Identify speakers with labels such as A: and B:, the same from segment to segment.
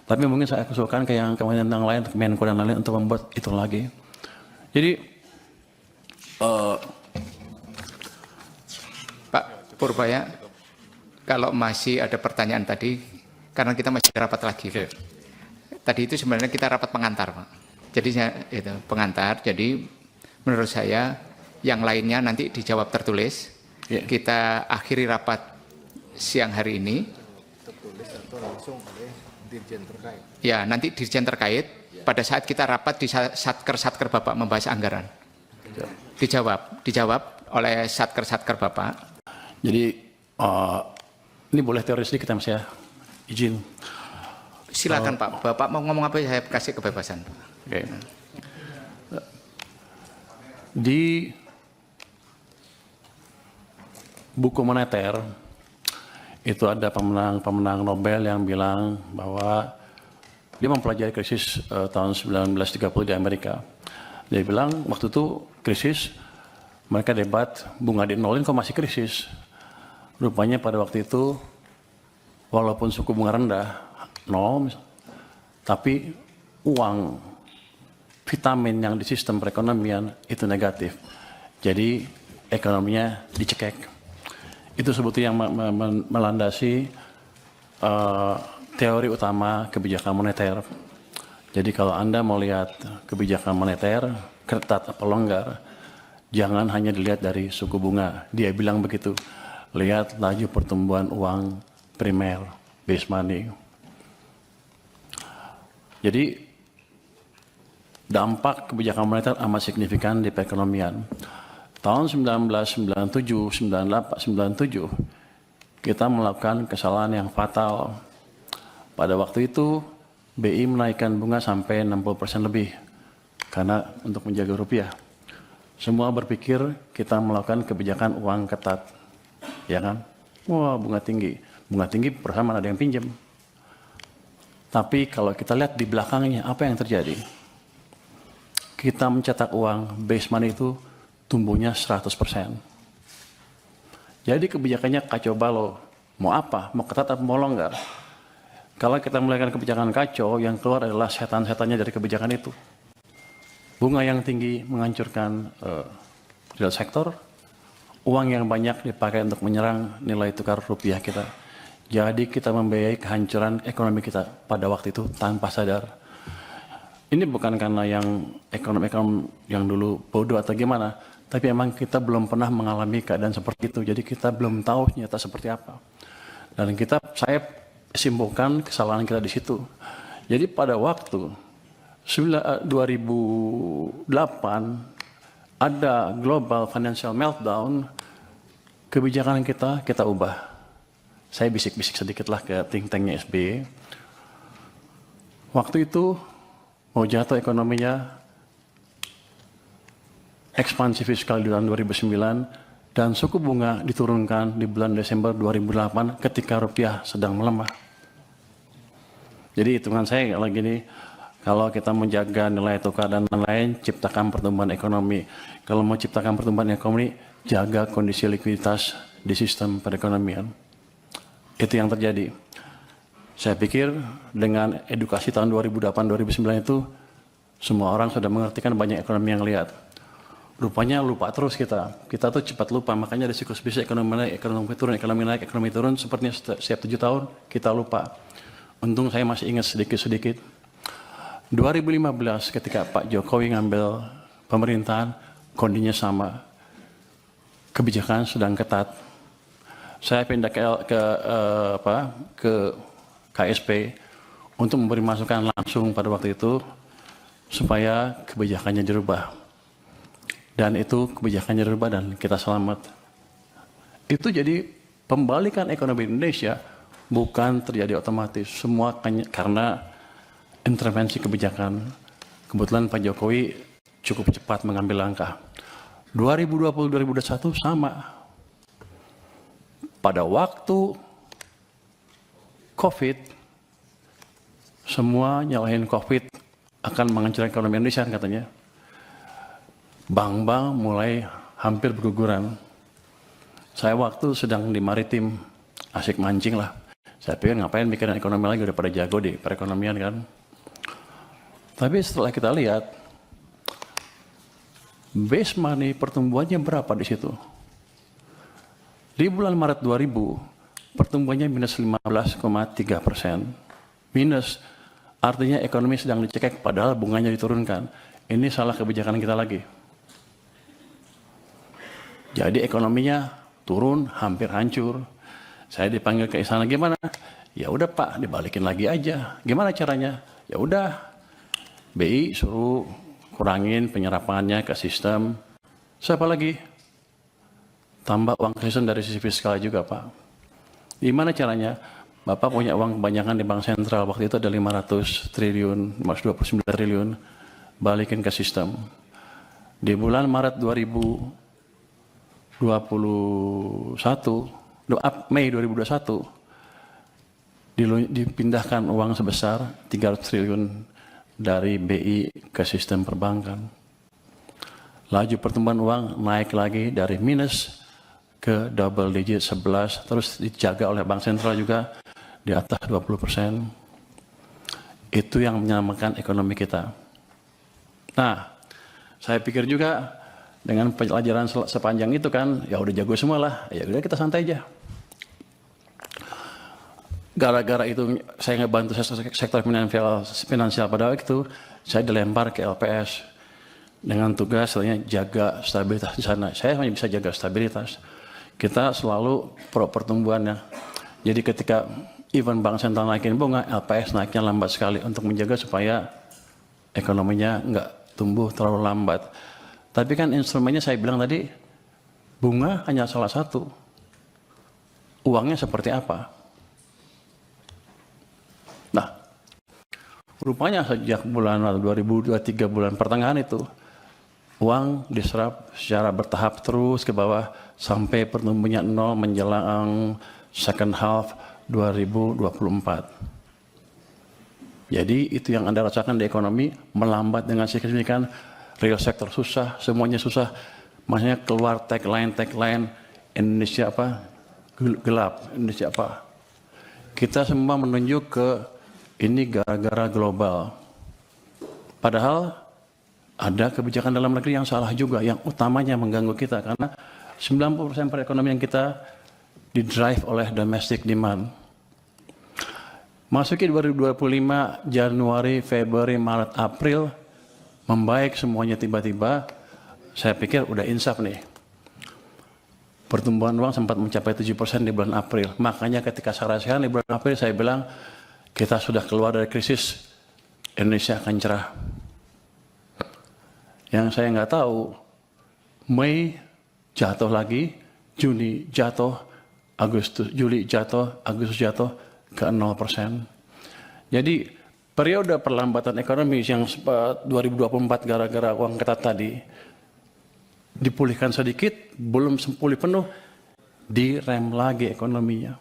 A: Tapi mungkin saya usulkan ke yang kementerian yang lain, Menko dan lain-lain untuk membuat itu lagi. Jadi
B: Pak Purbaya, kalau masih ada pertanyaan tadi, karena kita masih rapat lagi. Pak. Tadi itu sebenarnya kita rapat pengantar, Pak. Jadi itu pengantar. Jadi menurut saya yang lainnya nanti dijawab tertulis. Kita akhiri rapat siang hari ini. Tertulis atau langsung oleh dirjen terkait. Ya, nanti dirjen terkait pada saat kita rapat di satker Bapak membahas anggaran. Dijawab oleh satker Bapak.
A: Jadi ini boleh teori sedikit ya Mas ya, izin.
B: Silakan Pak, Bapak mau ngomong apa saya kasih kebebasan.
A: Oke. Di buku moneter itu ada pemenang Nobel yang bilang bahwa dia mempelajari krisis tahun 1930 di Amerika. Dia bilang waktu itu krisis, mereka debat bunga di nolin kok masih krisis. Rupanya pada waktu itu walaupun suku bunga rendah, nol, tapi uang vitamin yang di sistem perekonomian itu negatif. Jadi ekonominya dicekek. Itu sebetulnya yang melandasi teori utama kebijakan moneter. Jadi kalau Anda mau lihat kebijakan moneter, ketat atau longgar, jangan hanya dilihat dari suku bunga. Dia bilang begitu. Lihat laju pertumbuhan uang primer, base money. Jadi dampak kebijakan moneter amat signifikan di perekonomian. Tahun 1997, 98, 97, kita melakukan kesalahan yang fatal. Pada waktu itu, BI menaikkan bunga sampai 60% lebih karena untuk menjaga rupiah. Semua berpikir kita melakukan kebijakan uang ketat, ya kan? Wah, bunga tinggi perusahaan mana ada yang pinjam. Tapi kalau kita lihat di belakangnya apa yang terjadi? Kita mencetak uang base money itu tumbuhnya 100%. Jadi kebijakannya kacau balau. Mau apa? Mau ketat atau mau longgar? Kalau kita melakukan kebijakan kacau, yang keluar adalah setan-setannya dari kebijakan itu. Bunga yang tinggi menghancurkan real sektor, uang yang banyak dipakai untuk menyerang nilai tukar rupiah kita. Jadi kita membiayai kehancuran ekonomi kita pada waktu itu tanpa sadar. Ini bukan karena yang ekonom-ekonom yang dulu bodoh atau gimana, tapi memang kita belum pernah mengalami keadaan seperti itu. Jadi kita belum tahu nyata seperti apa. Dan saya simpulkan kesalahan kita di situ. Jadi pada waktu 2008 ada global financial meltdown, kebijakan kita ubah. Saya bisik-bisik sedikitlah ke think tanknya SBY. Waktu itu mau jatuh ekonominya, ekspansi fiskal di tahun 2009, dan suku bunga diturunkan di bulan Desember 2008 ketika rupiah sedang melemah. Jadi hitungan saya lagi ini, kalau kita menjaga nilai tukar dan lain-lain, ciptakan pertumbuhan ekonomi. Kalau mau ciptakan pertumbuhan ekonomi, jaga kondisi likuiditas di sistem perekonomian. Itu yang terjadi. Saya pikir dengan edukasi tahun 2008-2009 itu, semua orang sudah mengertikan banyak ekonomi yang lihat. Rupanya lupa terus kita. Kita tuh cepat lupa, makanya ada siklus bisnis ekonomi naik, ekonomi naik, ekonomi turun, sepertinya setiap 7 tahun kita lupa. Untung saya masih ingat sedikit-sedikit. 2015 ketika Pak Jokowi ngambil pemerintahan, kondisinya sama. Kebijakan sedang ketat. Saya pindah ke KSP untuk memberi masukan langsung pada waktu itu supaya kebijakannya dirubah. Dan itu kebijakannya dirubah dan kita selamat. Itu jadi pembalikan ekonomi Indonesia bukan terjadi otomatis. Semua karena intervensi kebijakan. Kebetulan Pak Jokowi cukup cepat mengambil langkah. 2020-2021 sama. Pada waktu COVID, semua nyalahin COVID akan menghancurkan ekonomi Indonesia katanya. Bank-bank mulai hampir berguguran. Saya waktu sedang di maritim, asik mancing lah. Saya pikir ngapain mikirin ekonomi lagi, udah pada jago di perekonomian kan. Tapi setelah kita lihat, base money pertumbuhannya berapa di situ? Di bulan Maret 2000, pertumbuhannya minus 15,3%. Minus, artinya ekonomi sedang dicekek padahal bunganya diturunkan. Ini salah kebijakan kita lagi. Jadi ekonominya turun, hampir hancur. Saya dipanggil ke istana, gimana? Ya udah Pak, dibalikin lagi aja. Gimana caranya? Ya udah, BI suruh kurangin penyerapannya ke sistem. Siapa lagi? Tambah uang sistem dari sisi fiskal juga Pak. Gimana caranya? Bapak punya uang kebanyakan di Bank Sentral, waktu itu ada 500 triliun, 529 triliun, balikin ke sistem. Di bulan Maret 2021, Mei 2021, dipindahkan uang sebesar 300 triliun dari BI ke sistem perbankan. Laju pertumbuhan uang naik lagi dari minus ke double digit 11, terus dijaga oleh Bank Sentral juga di atas 20%. Itu yang menyelamatkan ekonomi kita. Nah, saya pikir juga dengan pelajaran sepanjang itu kan, ya udah jago semua lah, ya udah kita santai aja. Gara-gara itu saya ngebantu sektor finansial pada waktu itu, saya dilempar ke LPS dengan tugas jaga stabilitas di sana. Saya hanya bisa jaga stabilitas. Kita selalu pro pertumbuhannya. Jadi ketika even Bank Sentral naikin bunga, LPS naiknya lambat sekali untuk menjaga supaya ekonominya nggak tumbuh terlalu lambat. Tapi kan instrumennya saya bilang tadi, bunga hanya salah satu. Uangnya seperti apa? Nah, rupanya sejak bulan 2023 bulan pertengahan itu, uang diserap secara bertahap terus ke bawah sampai pertumbuhannya 0 menjelang second half 2024. Jadi itu yang Anda rasakan di ekonomi, melambat dengan signifikan, real sector susah, semuanya susah. Maksudnya keluar tagline Indonesia apa? Gelap, Indonesia apa? Kita semua menunjuk ke ini gara-gara global. Padahal ada kebijakan dalam negeri yang salah juga, yang utamanya mengganggu kita karena 90% perekonomian kita didrive oleh domestic demand. Masuki 2025, Januari, Februari, Maret, April, membaik semuanya tiba-tiba, saya pikir udah insaf nih. Pertumbuhan uang sempat mencapai 7% di bulan April. Makanya ketika saya rasakan di bulan April, saya bilang, kita sudah keluar dari krisis, Indonesia akan cerah. Yang saya nggak tahu, Mei jatuh lagi, Juni jatuh, Juli jatuh, Agustus jatuh ke 0%. Jadi periode perlambatan ekonomi yang 2024 gara-gara uang ketat tadi dipulihkan sedikit, belum pulih penuh, direm lagi ekonominya.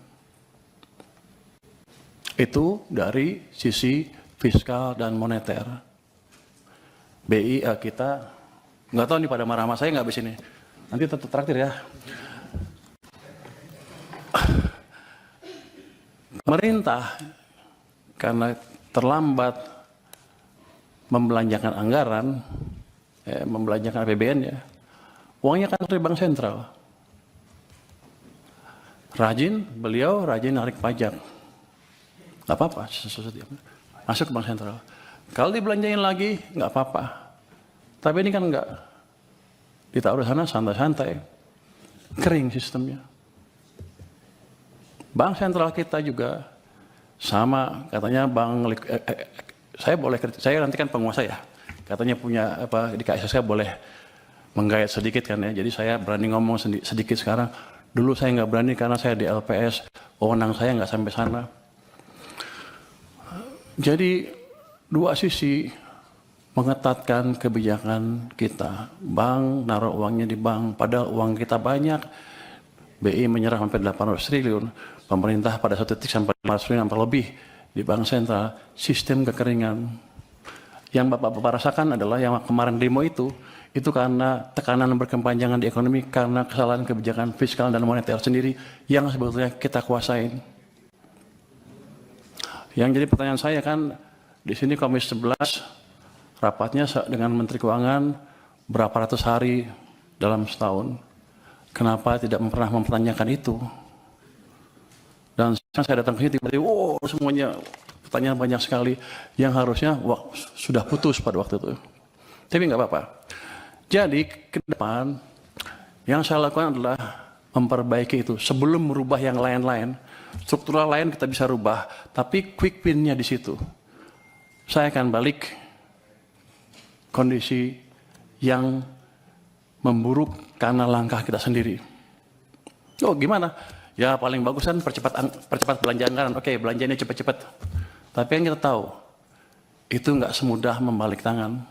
A: Itu dari sisi fiskal dan moneter. BI kita, nggak tahu nih pada marah sama saya nggak habis ini. Nanti tetap traktir ya. Pemerintah karena terlambat membelanjakan anggaran, membelanjakan APBN ya, uangnya kan dari Bank Sentral. Beliau rajin narik pajak. Nggak apa-apa, masuk ke Bank Sentral. Kalau dibelanjain lagi, nggak apa-apa. Tapi ini kan nggak. Ditaruh sana santai-santai. Kering sistemnya. Bank Sentral kita juga sama, katanya saya nanti kan penguasa ya. Katanya punya apa di KSSK boleh menggayat sedikit kan ya. Jadi saya berani ngomong sedikit sekarang. Dulu saya nggak berani karena saya di LPS, wewenang saya nggak sampai sana. Jadi dua sisi mengetatkan kebijakan kita. Bank naruh uangnya di bank, padahal uang kita banyak. BI menyerah sampai 800 triliun. Pemerintah pada satu titik sampai 500 triliun sampai lebih di Bank Sentral. Sistem kekeringan. Yang Bapak-Bapak rasakan adalah yang kemarin demo itu karena tekanan berkepanjangan di ekonomi, karena kesalahan kebijakan fiskal dan moneter sendiri yang sebetulnya kita kuasain. Yang jadi pertanyaan saya kan, di sini Komisi 11 rapatnya dengan Menteri Keuangan berapa ratus hari dalam setahun. Kenapa tidak pernah mempertanyakan itu? Dan sekarang saya datang ke sini tiba-tiba, wow, semuanya pertanyaan banyak sekali yang harusnya sudah putus pada waktu itu. Tapi nggak apa-apa. Jadi ke depan yang saya lakukan adalah memperbaiki itu sebelum merubah yang lain-lain. Struktural lain kita bisa rubah, tapi quick win-nya di situ. Saya akan balik kondisi yang memburuk karena langkah kita sendiri. Oh gimana? Ya paling bagus kan percepat belanja anggaran. Oke, belanjanya cepat-cepat. Tapi yang kita tahu, itu nggak semudah membalik tangan.